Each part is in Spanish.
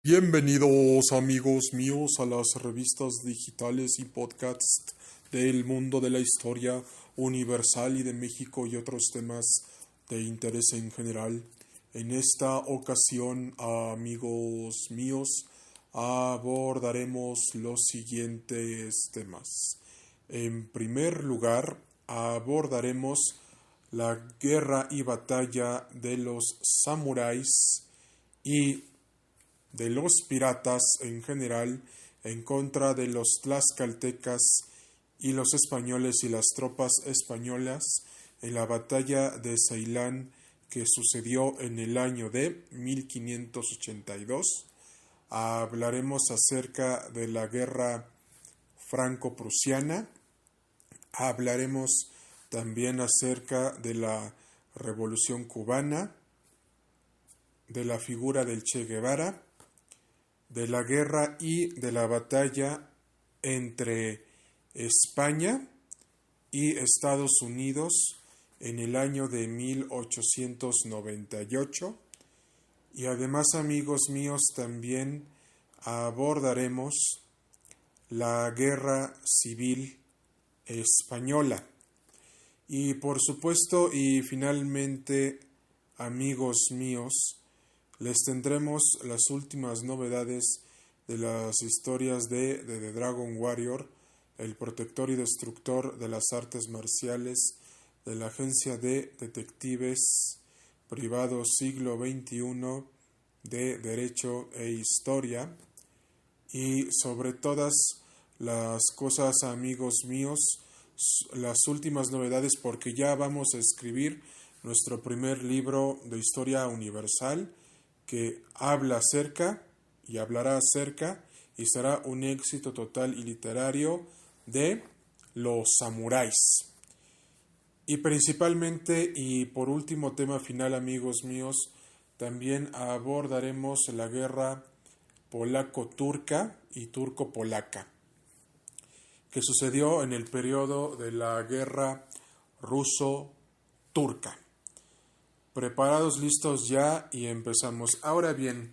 Bienvenidos amigos míos a las revistas digitales y podcasts del mundo de la historia universal y de México y otros temas de interés en general. En esta ocasión, amigos míos, abordaremos los siguientes temas. En primer lugar, abordaremos la guerra y batalla de los samuráis y de los piratas en general en contra de los tlaxcaltecas y los españoles y las tropas españolas en la batalla de Ceilán que sucedió en el año de 1582. Hablaremos acerca de la guerra franco-prusiana. Hablaremos también acerca de la Revolución Cubana, de la figura del Che Guevara, de la guerra y de la batalla entre España y Estados Unidos en el año de 1898. Y además, amigos míos, también abordaremos la guerra civil española. Y por supuesto, y finalmente, amigos míos, les tendremos las últimas novedades de las historias de The Dragon Warrior, el protector y destructor de las artes marciales de la agencia de detectives privados siglo XXI de Derecho e Historia. Y sobre todas las cosas, amigos míos, las últimas novedades, porque ya vamos a escribir nuestro primer libro de historia universal, que habla acerca y hablará acerca y será un éxito total y literario de los samuráis. Y principalmente, y por último tema final, amigos míos, también abordaremos la guerra polaco-turca y turco-polaca, que sucedió en el periodo de la guerra ruso-turca. Preparados, listos ya y empezamos. Ahora bien,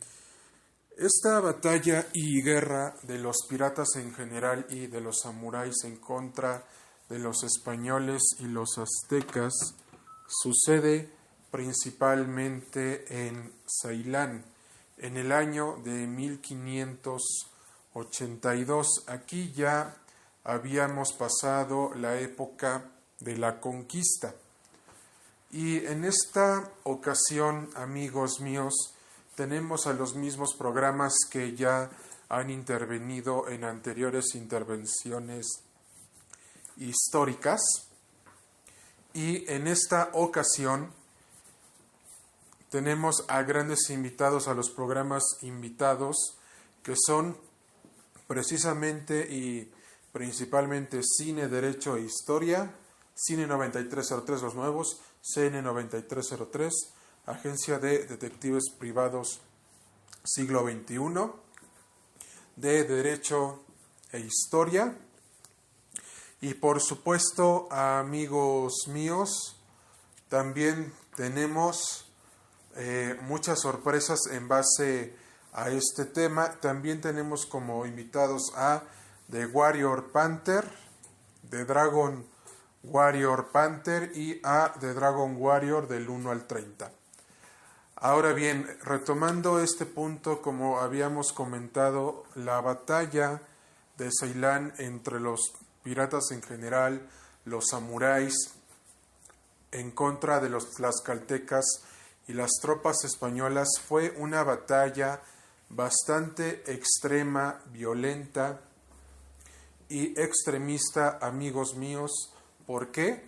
esta batalla y guerra de los piratas en general y de los samuráis en contra de los españoles y los aztecas sucede principalmente en Ceilán en el año de 1582. Aquí ya habíamos pasado la época de la conquista. Y en esta ocasión, amigos míos, tenemos a los mismos programas que ya han intervenido en anteriores intervenciones históricas. Y en esta ocasión tenemos a grandes invitados a los programas invitados, que son precisamente y principalmente Cine, Derecho e Historia, Cine 9303 los nuevos, CN 9303, Agencia de Detectives Privados siglo XXI, de Derecho e Historia. Y por supuesto, amigos míos, también tenemos muchas sorpresas en base a este tema. También tenemos como invitados a The Warrior Panther, The Dragon Warrior Panther y a The Dragon Warrior del 1 al 30. Ahora bien, retomando este punto, como habíamos comentado, la batalla de Ceilán entre los piratas en general, los samuráis, en contra de los tlaxcaltecas y las tropas españolas, fue una batalla bastante extrema, violenta y extremista, amigos míos. ¿Por qué?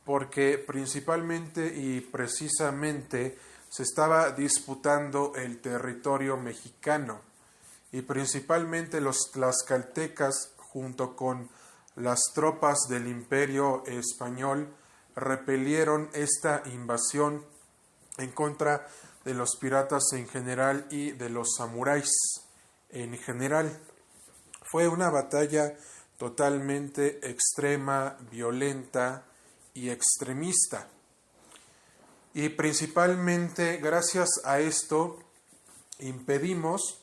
Porque principalmente y precisamente se estaba disputando el territorio mexicano y principalmente los tlaxcaltecas junto con las tropas del Imperio Español repelieron esta invasión en contra de los piratas en general y de los samuráis en general. Fue una batalla totalmente extrema, violenta y extremista. Y principalmente gracias a esto impedimos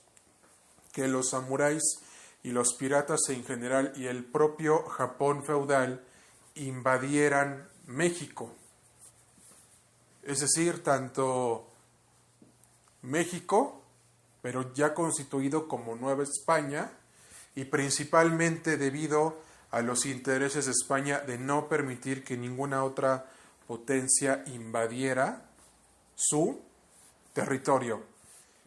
que los samuráis y los piratas en general y el propio Japón feudal invadieran México. Es decir, tanto México, pero ya constituido como Nueva España, y principalmente debido a los intereses de España de no permitir que ninguna otra potencia invadiera su territorio,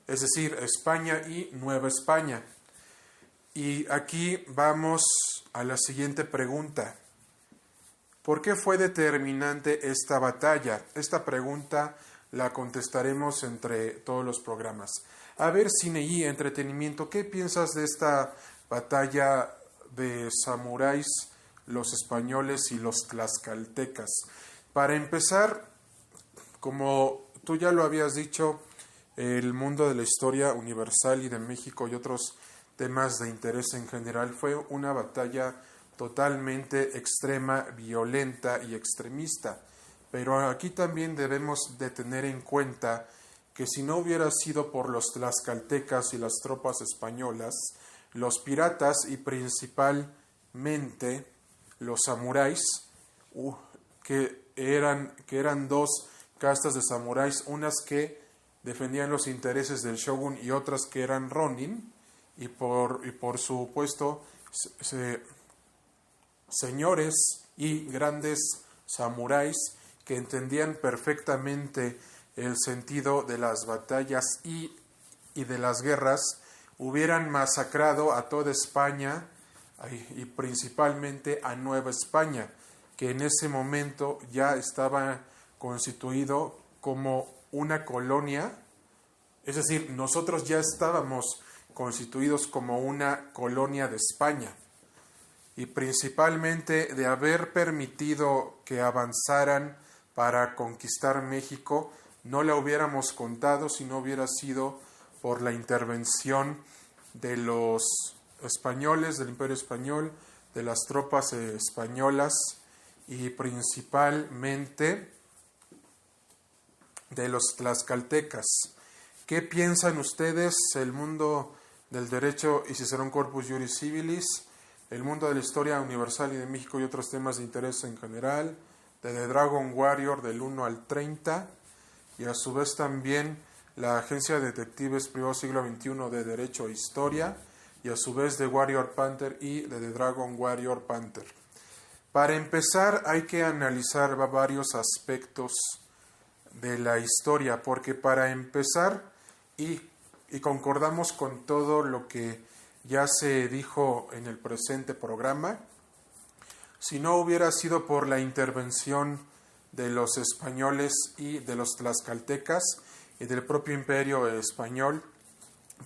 es decir, España y Nueva España. Y aquí vamos a la siguiente pregunta. ¿Por qué fue determinante esta batalla? Esta pregunta la contestaremos entre todos los programas. A ver, cine y entretenimiento, ¿qué piensas de esta batalla de samuráis, los españoles y los tlaxcaltecas? Para empezar, como tú ya lo habías dicho, el mundo de la historia universal y de México y otros temas de interés en general fue una batalla totalmente extrema, violenta y extremista. Pero aquí también debemos de tener en cuenta que si no hubiera sido por los tlaxcaltecas y las tropas españolas, los piratas y principalmente los samuráis, que eran dos castas de samuráis, unas que defendían los intereses del shogun y otras que eran ronin, y por supuesto señores y grandes samuráis que entendían perfectamente el sentido de las batallas y de las guerras, hubieran masacrado a toda España y principalmente a Nueva España, que en ese momento ya estaba constituido como una colonia, es decir, nosotros ya estábamos constituidos como una colonia de España, y principalmente de haber permitido que avanzaran para conquistar México, no la hubiéramos contado si no hubiera sido por la intervención de los españoles, del Imperio Español, de las tropas españolas y principalmente de los tlaxcaltecas. ¿Qué piensan ustedes? El mundo del derecho y Cicerón Corpus Juris Civilis, el mundo de la historia universal y de México y otros temas de interés en general, de The Dragon Warrior del 1 al 30, y a su vez también la Agencia de Detectives Privado Siglo XXI de Derecho e Historia, y a su vez de Warrior Panther y de The Dragon Warrior Panther. Para empezar hay que analizar varios aspectos de la historia, porque para empezar, y concordamos con todo lo que ya se dijo en el presente programa, si no hubiera sido por la intervención de los españoles y de los tlaxcaltecas y del propio imperio español,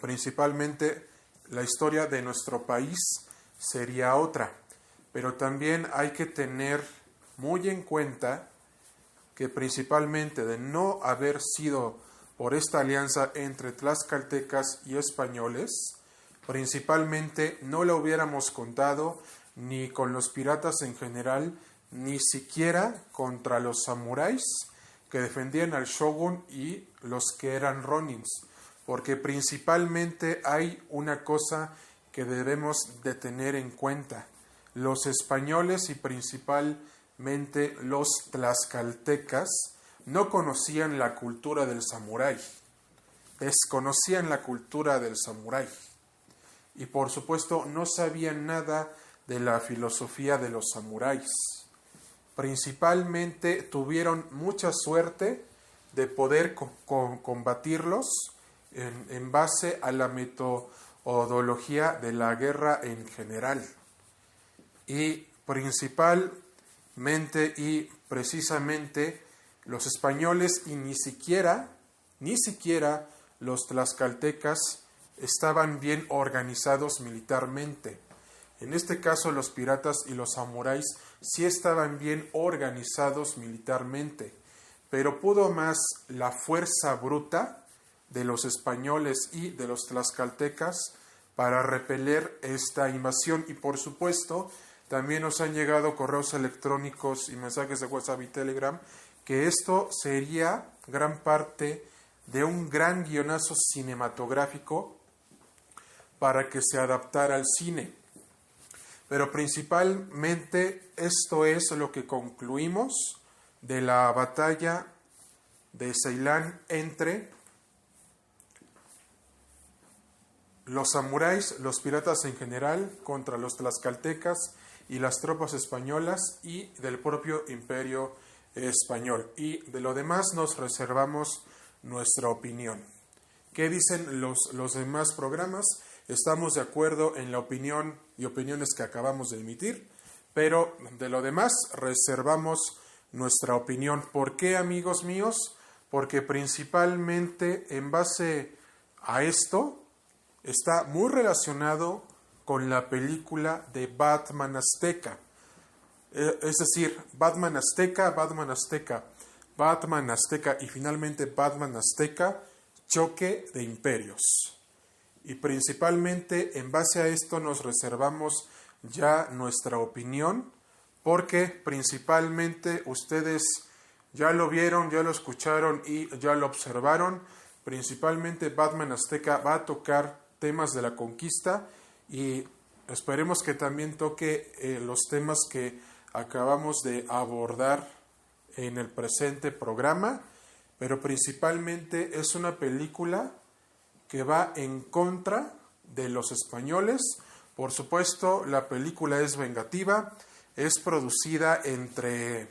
principalmente la historia de nuestro país sería otra. Pero también hay que tener muy en cuenta que principalmente de no haber sido por esta alianza entre tlaxcaltecas y españoles, principalmente no la hubiéramos contado ni con los piratas en general, ni siquiera contra los samuráis que defendían al shogun y los que eran ronins, porque principalmente hay una cosa que debemos de tener en cuenta. Los españoles y principalmente los tlaxcaltecas no conocían la cultura del samurái, desconocían la cultura del samurái y por supuesto no sabían nada de la filosofía de los samuráis. Principalmente tuvieron mucha suerte de poder combatirlos en base a la metodología de la guerra en general. Y principalmente y precisamente los españoles y ni siquiera los tlaxcaltecas estaban bien organizados militarmente. En este caso los piratas y los samuráis sí estaban bien organizados militarmente, pero pudo más la fuerza bruta de los españoles y de los tlaxcaltecas para repeler esta invasión. Y por supuesto también nos han llegado correos electrónicos y mensajes de WhatsApp y Telegram que esto sería gran parte de un gran guionazo cinematográfico para que se adaptara al cine. Pero principalmente esto es lo que concluimos de la batalla de Ceilán entre los samuráis, los piratas en general, contra los tlaxcaltecas y las tropas españolas y del propio imperio español. Y de lo demás nos reservamos nuestra opinión. ¿Qué dicen los demás programas? Estamos de acuerdo en la opinión y opiniones que acabamos de emitir, pero de lo demás reservamos nuestra opinión. ¿Por qué, amigos míos? Porque principalmente en base a esto está muy relacionado con la película de Batman Azteca. Es decir, Batman Azteca y finalmente Batman Azteca, choque de imperios. Y principalmente en base a esto nos reservamos ya nuestra opinión, porque principalmente ustedes ya lo vieron, ya lo escucharon y ya lo observaron. Principalmente Batman Azteca va a tocar temas de la conquista y esperemos que también toque los temas que acabamos de abordar en el presente programa, pero principalmente es una película que va en contra de los españoles. Por supuesto, la película es vengativa, es producida entre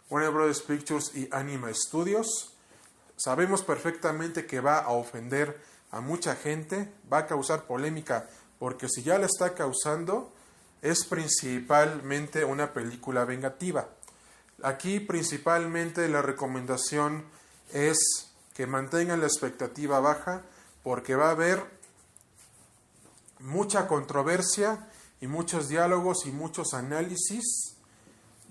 Warner Bros. Pictures y Anima Studios. Sabemos perfectamente que va a ofender a mucha gente, va a causar polémica, porque si ya la está causando, es principalmente una película vengativa. Aquí principalmente la recomendación es que mantengan la expectativa baja, porque va a haber mucha controversia y muchos diálogos y muchos análisis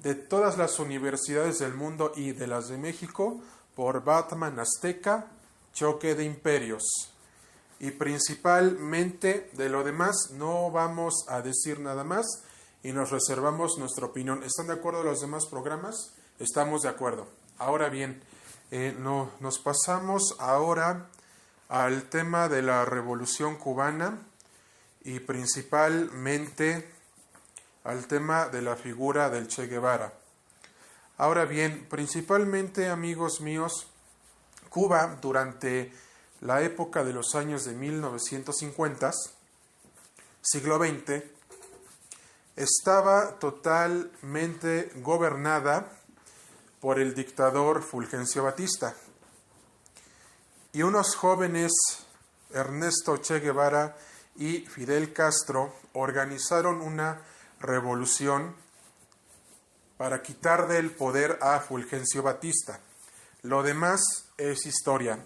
de todas las universidades del mundo y de las de México por Batman Azteca, choque de imperios. Y principalmente de lo demás no vamos a decir nada más y nos reservamos nuestra opinión. ¿Están de acuerdo los demás programas? Estamos de acuerdo. Ahora bien, nos pasamos ahora al tema de la Revolución Cubana y principalmente al tema de la figura del Che Guevara. Ahora bien, principalmente, amigos míos, Cuba durante la época de los años de 1950, siglo XX, estaba totalmente gobernada por el dictador Fulgencio Batista. Y unos jóvenes, Ernesto Che Guevara y Fidel Castro, organizaron una revolución para quitar del poder a Fulgencio Batista. Lo demás es historia.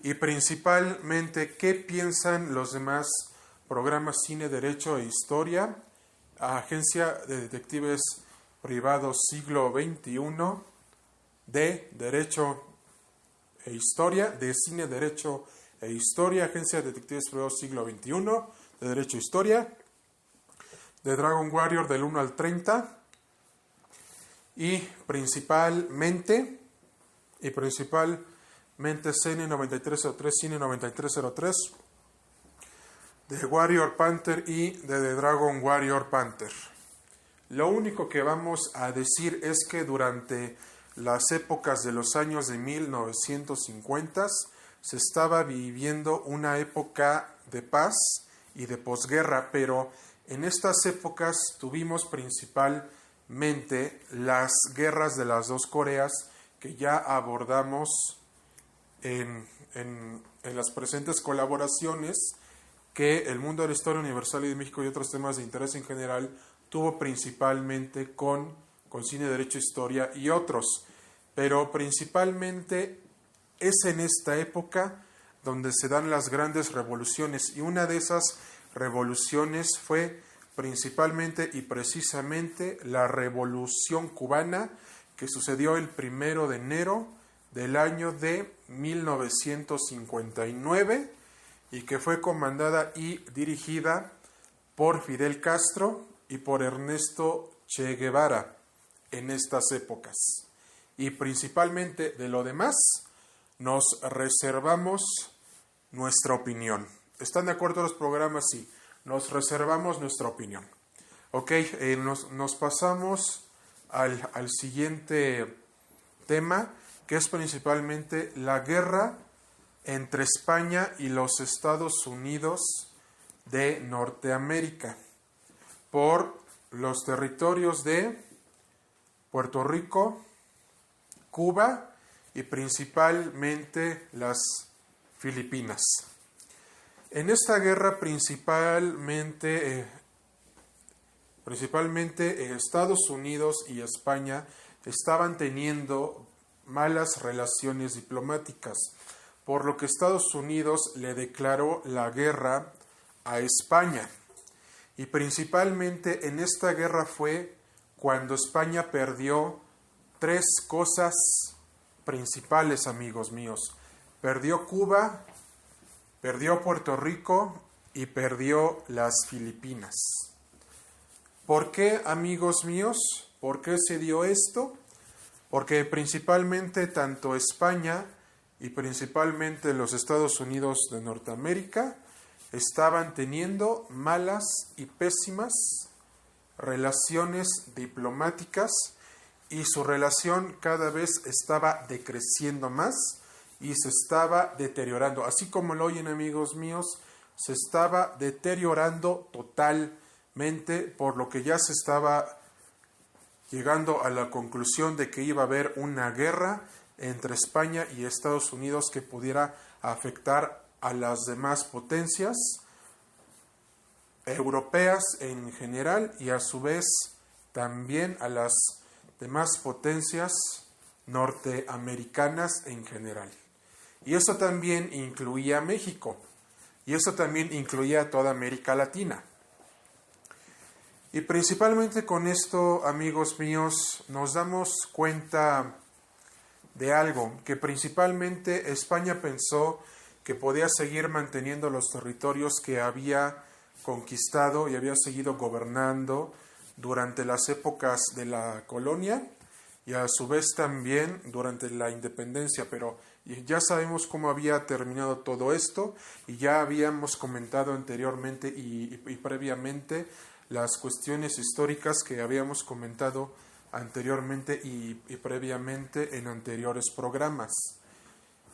Y principalmente, ¿qué piensan los demás programas Cine, Derecho e Historia? Agencia de Detectives Privados Siglo XXI, de Derecho e Historia, de Cine, Derecho e Historia, Agencia de Detectives Privados Siglo XXI, de Derecho e Historia, de Dragon Warrior del 1 al 30, y principalmente Cine 9303, Cine 9303, de Warrior Panther y de The Dragon Warrior Panther. Lo único que vamos a decir es que durante las épocas de los años de 1950 se estaba viviendo una época de paz y de posguerra, pero en estas épocas tuvimos principalmente las guerras de las dos Coreas que ya abordamos en las presentes colaboraciones que el mundo de la historia universal y de México y otros temas de interés en general tuvo principalmente con Cine, Derecho, Historia y otros. Pero principalmente es en esta época donde se dan las grandes revoluciones, y una de esas revoluciones fue principalmente y precisamente la Revolución Cubana, que sucedió el 1 de enero del año de 1959 y que fue comandada y dirigida por Fidel Castro y por Ernesto Che Guevara en estas épocas. Y principalmente de lo demás nos reservamos nuestra opinión. ¿Están de acuerdo los programas? Sí. Nos reservamos nuestra opinión. Ok, nos pasamos al siguiente tema, que es principalmente la guerra entre España y los Estados Unidos de Norteamérica por los territorios de Puerto Rico, Cuba y principalmente las Filipinas. En esta guerra principalmente Estados Unidos y España estaban teniendo malas relaciones diplomáticas, por lo que Estados Unidos le declaró la guerra a España. Y principalmente en esta guerra fue cuando España perdió 3 cosas principales, amigos míos. Perdió Cuba, perdió Puerto Rico y perdió las Filipinas. ¿Por qué, amigos míos? ¿Por qué se dio esto? Porque principalmente tanto España y principalmente los Estados Unidos de Norteamérica estaban teniendo malas y pésimas relaciones diplomáticas y su relación cada vez estaba decreciendo más y se estaba deteriorando. Así como lo oyen, amigos míos, se estaba deteriorando totalmente, por lo que ya se estaba llegando a la conclusión de que iba a haber una guerra entre España y Estados Unidos que pudiera afectar a las demás potencias europeas en general y a su vez también a las demás potencias norteamericanas en general. Y eso también incluía a México, y eso también incluía a toda América Latina. Y principalmente con esto, amigos míos, nos damos cuenta de algo, que principalmente España pensó que podía seguir manteniendo los territorios que había conquistado y había seguido gobernando durante las épocas de la colonia y a su vez también durante la independencia, pero ya sabemos cómo había terminado todo esto y ya habíamos comentado anteriormente y previamente las cuestiones históricas que habíamos comentado anteriormente y previamente en anteriores programas.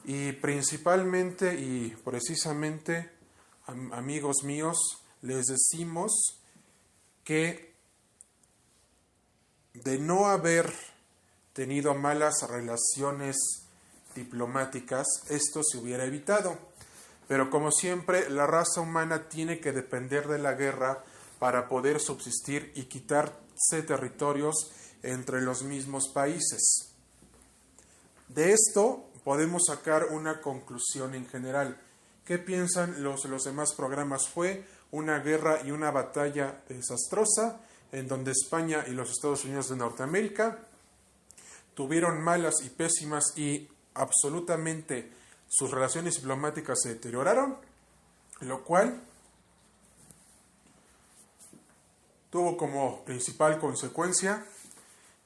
Y principalmente y precisamente, amigos míos, les decimos que de no haber tenido malas relaciones diplomáticas, esto se hubiera evitado. Pero como siempre, la raza humana tiene que depender de la guerra para poder subsistir y quitarse territorios entre los mismos países. De esto podemos sacar una conclusión en general. ¿Qué piensan los demás programas? Fue una guerra y una batalla desastrosa en donde España y los Estados Unidos de Norteamérica tuvieron malas y pésimas y absolutamente sus relaciones diplomáticas se deterioraron, lo cual tuvo como principal consecuencia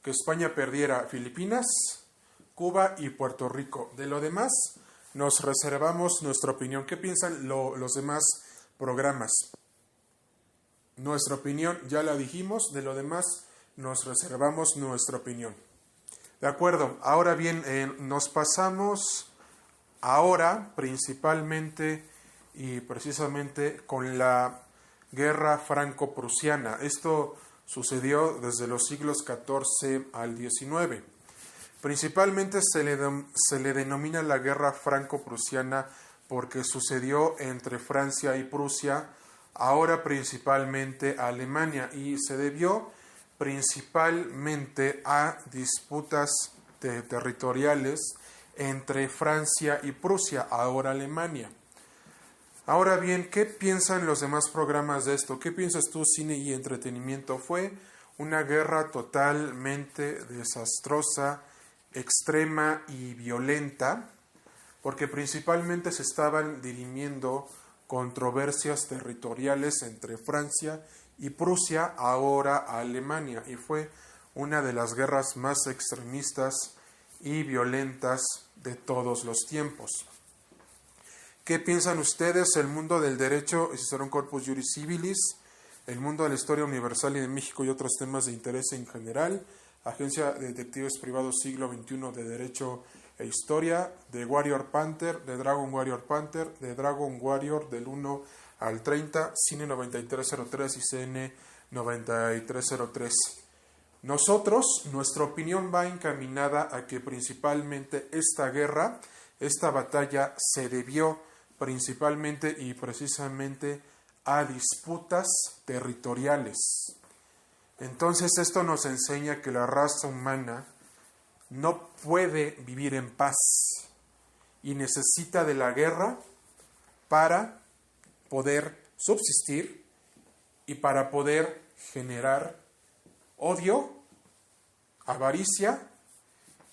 que España perdiera Filipinas, Cuba y Puerto Rico. De lo demás, nos reservamos nuestra opinión. ¿Qué piensan los demás programas? Nuestra opinión ya la dijimos, de lo demás nos reservamos nuestra opinión. De acuerdo, ahora bien, nos pasamos ahora principalmente y precisamente con la guerra franco-prusiana. Esto sucedió desde los siglos XIV al XIX. Principalmente se le denomina la guerra franco-prusiana porque sucedió entre Francia y Prusia, ahora principalmente a Alemania, y se debió principalmente a disputas territoriales entre Francia y Prusia, ahora Alemania. Ahora bien, ¿qué piensan los demás programas de esto? ¿Qué piensas tú, cine y entretenimiento? Fue una guerra totalmente desastrosa, extrema y violenta, porque principalmente se estaban dirimiendo controversias territoriales entre Francia y Prusia, ahora Alemania, y fue una de las guerras más extremistas y violentas de todos los tiempos. ¿Qué piensan ustedes? El mundo del derecho, Cicerón Corpus Juris Civilis, el mundo de la historia universal y de México y otros temas de interés en general, Agencia de Detectives Privados Siglo XXI de Derecho e Historia, de Warrior Panther, de Dragon Warrior Panther, de Dragon Warrior del 1 al 30, Cine 9303 y CN 9303. Nosotros, nuestra opinión va encaminada a que principalmente esta guerra, esta batalla se debió principalmente y precisamente a disputas territoriales. Entonces esto nos enseña que la raza humana no puede vivir en paz y necesita de la guerra para poder subsistir y para poder generar odio, avaricia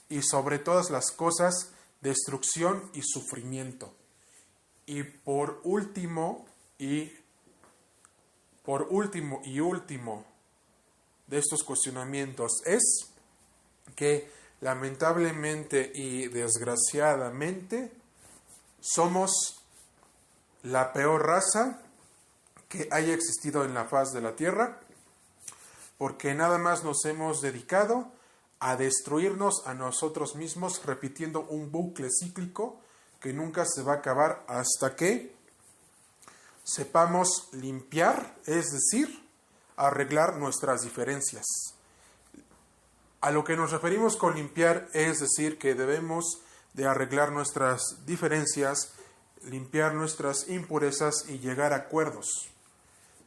y sobre todas las cosas destrucción y sufrimiento. Y por último de estos cuestionamientos es que lamentablemente y desgraciadamente somos la peor raza que haya existido en la faz de la tierra, porque nada más nos hemos dedicado a destruirnos a nosotros mismos, repitiendo un bucle cíclico que nunca se va a acabar hasta que sepamos limpiar, es decir, arreglar nuestras diferencias. A lo que nos referimos con limpiar es decir que debemos de arreglar nuestras diferencias, limpiar nuestras impurezas y llegar a acuerdos.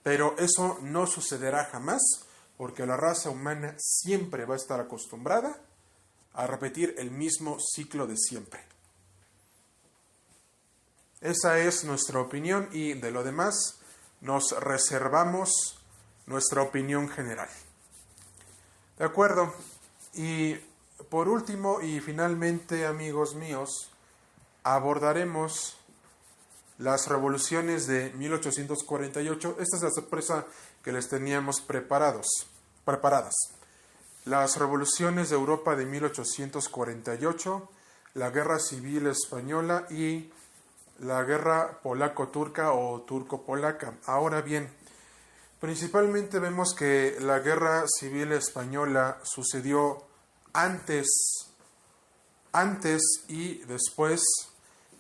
Pero eso no sucederá jamás, porque la raza humana siempre va a estar acostumbrada a repetir el mismo ciclo de siempre. Esa es nuestra opinión y de lo demás nos reservamos nuestra opinión general. ¿De acuerdo? Y por último y finalmente, amigos míos, abordaremos las revoluciones de 1848. Esta es la sorpresa que les teníamos preparadas. Las revoluciones de Europa de 1848, la Guerra Civil Española y la Guerra Polaco-Turca o Turco-Polaca. Ahora bien, principalmente vemos que la Guerra Civil Española sucedió antes y después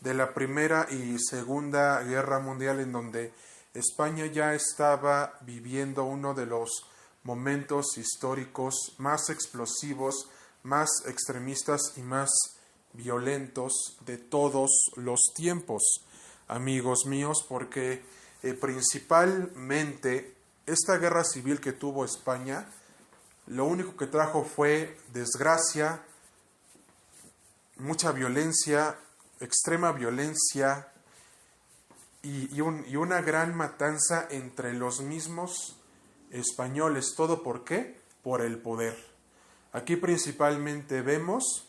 de la Primera y Segunda Guerra Mundial, en donde España ya estaba viviendo uno de los momentos históricos más explosivos, más extremistas y más violentos de todos los tiempos, amigos míos, porque principalmente esta guerra civil que tuvo España, lo único que trajo fue desgracia, mucha violencia, extrema violencia y una gran matanza entre los mismos españoles. ¿Todo por qué? Por el poder. Aquí principalmente vemos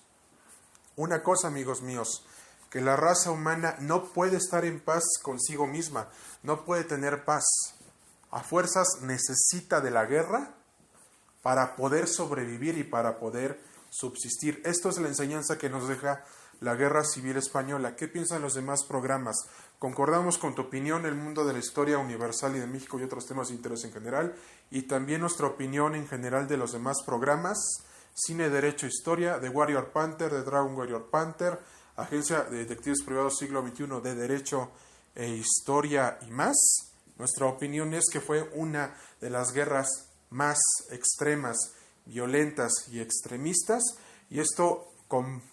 una cosa, amigos míos, que la raza humana no puede estar en paz consigo misma, no puede tener paz. A fuerzas necesita de la guerra para poder sobrevivir y para poder subsistir. Esto es la enseñanza que nos deja la Guerra Civil Española. ¿Qué piensan los demás programas? Concordamos con tu opinión, el mundo de la historia universal y de México y otros temas de interés en general, y también nuestra opinión en general de los demás programas: Cine, Derecho, Historia, de Warrior Panther, de Dragon Warrior Panther, Agencia de Detectives Privados Siglo XXI de Derecho e Historia y más. Nuestra opinión es que fue una de las guerras más extremas, violentas y extremistas, y esto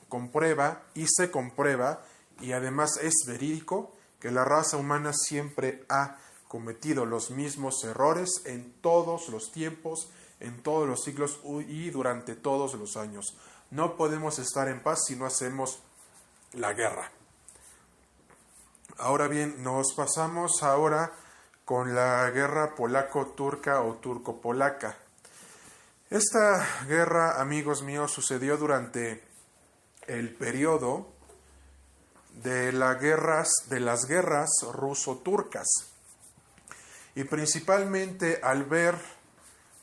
comprueba y se comprueba, y además es verídico, que la raza humana siempre ha cometido los mismos errores en todos los tiempos, en todos los siglos y durante todos los años. No podemos estar en paz si no hacemos la guerra. Ahora bien, nos pasamos ahora con la guerra polaco-turca o turco-polaca. Esta guerra, amigos míos, sucedió durante el periodo de las guerras ruso-turcas. Y principalmente al ver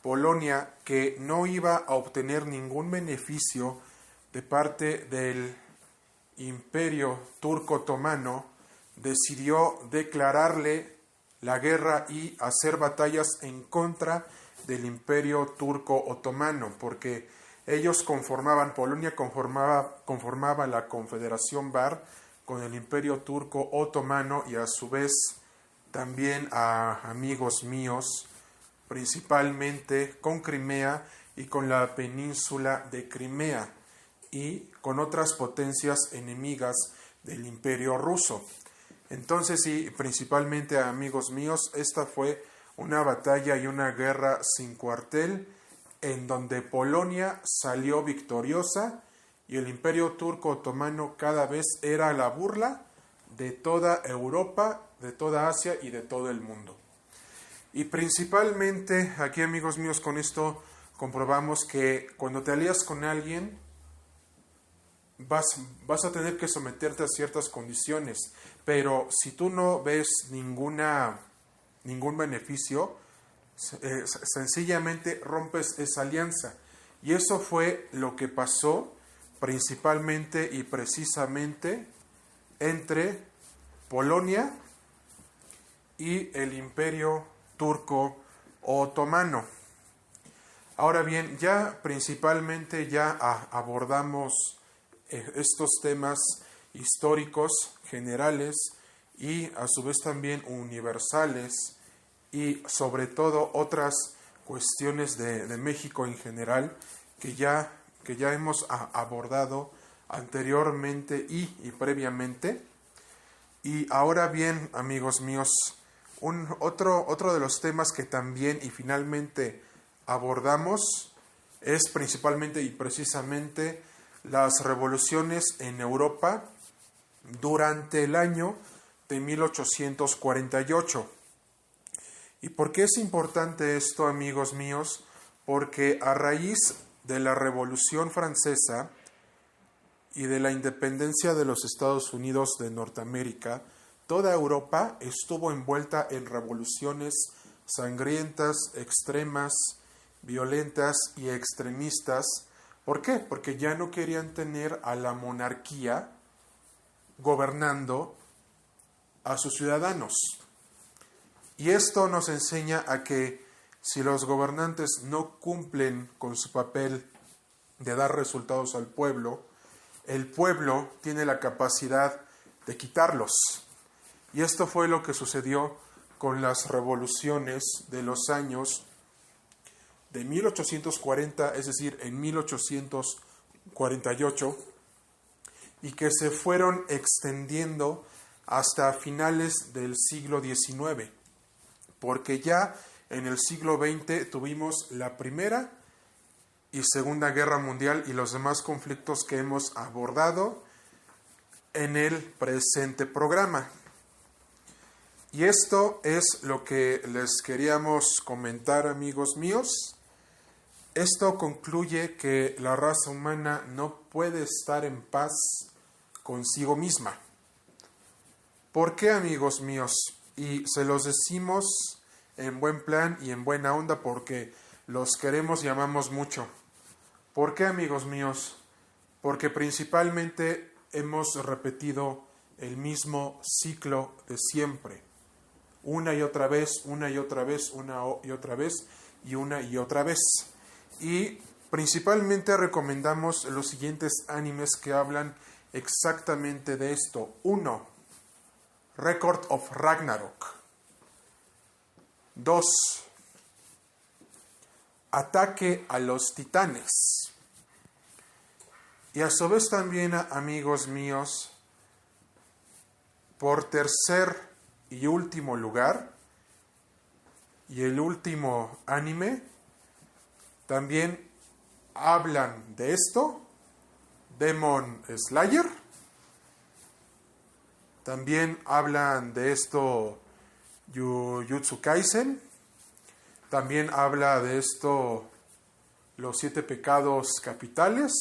Polonia que no iba a obtener ningún beneficio de parte del Imperio Turco Otomano, decidió declararle la guerra y hacer batallas en contra del Imperio Turco Otomano, porque ellos Polonia conformaba la Confederación Bar con el Imperio Turco Otomano y a su vez también a amigos míos, principalmente con Crimea y con la península de Crimea y con otras potencias enemigas del Imperio Ruso. Entonces, sí, principalmente amigos míos, esta fue una batalla y una guerra sin cuartel en donde Polonia salió victoriosa y el Imperio Turco Otomano cada vez era la burla de toda Europa, de toda Asia y de todo el mundo. Y principalmente aquí, amigos míos, con esto comprobamos que cuando te alías con alguien vas a tener que someterte a ciertas condiciones, pero si tú no ves ningún beneficio, sencillamente rompes esa alianza. Y eso fue lo que pasó principalmente y precisamente entre Polonia y el Imperio Turco Otomano. Ahora bien, ya principalmente abordamos estos temas históricos generales y a su vez también universales y sobre todo otras cuestiones de México en general que ya hemos abordado anteriormente y previamente. Y ahora bien, amigos míos, otro de los temas que también y finalmente abordamos es principalmente y precisamente las revoluciones en Europa durante el año de 1848. ¿Y por qué es importante esto, amigos míos? Porque a raíz de la Revolución Francesa y de la independencia de los Estados Unidos de Norteamérica, toda Europa estuvo envuelta en revoluciones sangrientas, extremas, violentas y extremistas. ¿Por qué? Porque ya no querían tener a la monarquía gobernando a sus ciudadanos. Y esto nos enseña a que si los gobernantes no cumplen con su papel de dar resultados al pueblo, el pueblo tiene la capacidad de quitarlos. Y esto fue lo que sucedió con las revoluciones de los años de 1840, es decir, en 1848, y que se fueron extendiendo hasta finales del siglo XIX, porque ya en el siglo XX tuvimos la Primera y Segunda Guerra Mundial y los demás conflictos que hemos abordado en el presente programa. Y esto es lo que les queríamos comentar, amigos míos. Esto concluye que la raza humana no puede estar en paz consigo misma. ¿Por qué, amigos míos? Y se los decimos en buen plan y en buena onda porque los queremos y amamos mucho. ¿Por qué, amigos míos? Porque principalmente hemos repetido el mismo ciclo de siempre. Una y otra vez, una y otra vez, una y otra vez y una y otra vez. Y principalmente recomendamos los siguientes animes que hablan exactamente de esto. 1. Record of Ragnarok. 2. Ataque a los Titanes. Y a su vez también, amigos míos, por tercer y último lugar, y el último anime, también hablan de esto, Demon Slayer. También hablan de esto, Jujutsu Kaisen. También habla de esto, los 7 pecados capitales.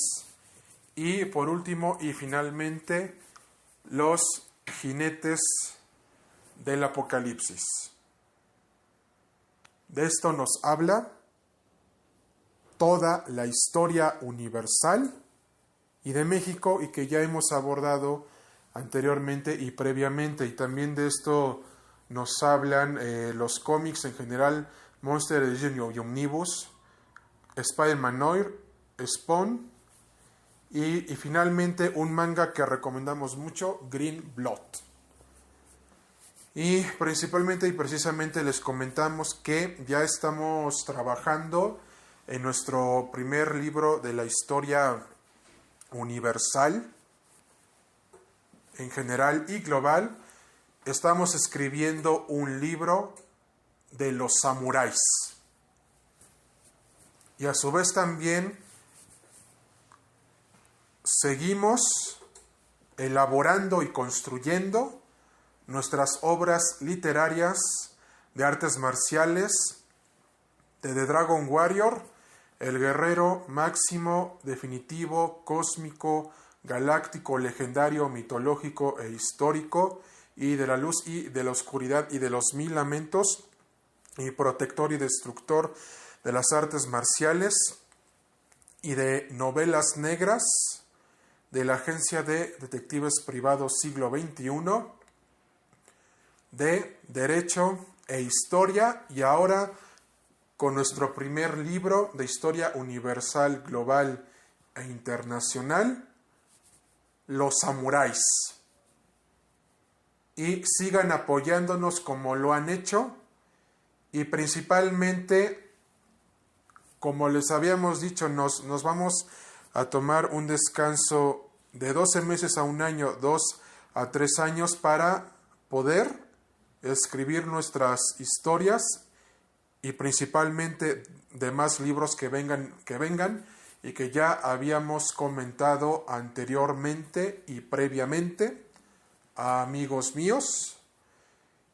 Y por último y finalmente, los jinetes del Apocalipsis. De esto nos habla toda la historia universal y de México y que ya hemos abordado anteriormente y previamente. Y también de esto nos hablan los cómics en general, Monster Edition y Omnibus, Spider-Man Noir, Spawn y finalmente un manga que recomendamos mucho, Green Blood. Y principalmente y precisamente les comentamos que ya estamos trabajando en nuestro primer libro de la historia universal, en general y global. Estamos escribiendo un libro de los samuráis. Y a su vez también seguimos elaborando y construyendo nuestras obras literarias de artes marciales de The Dragon Warrior, el guerrero máximo, definitivo, cósmico, galáctico, legendario, mitológico e histórico, y de la luz y de la oscuridad y de los 1000 lamentos, y protector y destructor de las artes marciales, y de novelas negras de la Agencia de Detectives Privados Siglo XXI, de Derecho e Historia, y ahora con nuestro primer libro de historia universal, global e internacional, Los Samuráis. Y sigan apoyándonos como lo han hecho, y principalmente, como les habíamos dicho, nos vamos a tomar un descanso de 12 meses a un año, 2 a 3 años, para poder escribir nuestras historias y principalmente demás libros que vengan y que ya habíamos comentado anteriormente y previamente a amigos míos.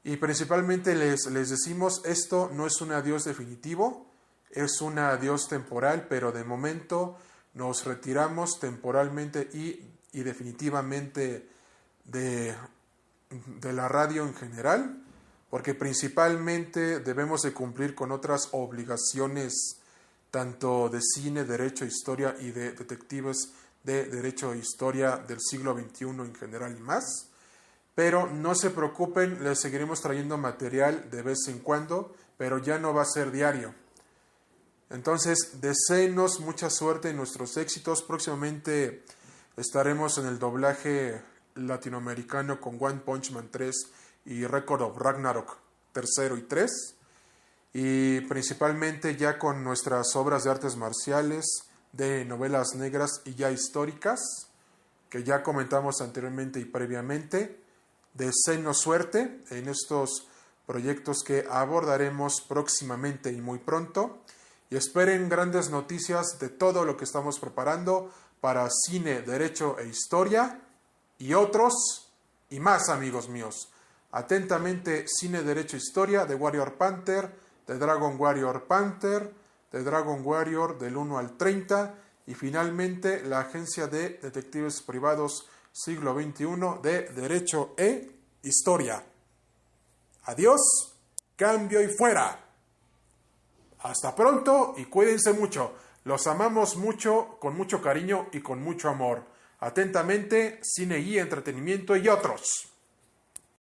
Y principalmente les decimos, esto no es un adiós definitivo, es un adiós temporal, pero de momento nos retiramos temporalmente y definitivamente de la radio en general, porque principalmente debemos de cumplir con otras obligaciones, tanto de cine, derecho, historia y de detectives de derecho e historia del siglo XXI en general y más. Pero no se preocupen, les seguiremos trayendo material de vez en cuando, pero ya no va a ser diario. Entonces, deséenos mucha suerte en nuestros éxitos. Próximamente estaremos en el doblaje latinoamericano con One Punch Man 3 y Record of Ragnarok 3 y 3. Y principalmente ya con nuestras obras de artes marciales, de novelas negras y ya históricas, que ya comentamos anteriormente y previamente. Deseenos suerte en estos proyectos que abordaremos próximamente y muy pronto. Y esperen grandes noticias de todo lo que estamos preparando para cine, derecho e historia y otros y más, amigos míos. Atentamente, cine, derecho e historia de Warrior Panther, de Dragon Warrior Panther, de Dragon Warrior del 1 al 30 y finalmente la Agencia de Detectives Privados Siglo XXI de Derecho e Historia. Adiós, cambio y fuera. Hasta pronto y cuídense mucho. Los amamos mucho, con mucho cariño y con mucho amor. Atentamente, cine y entretenimiento y otros.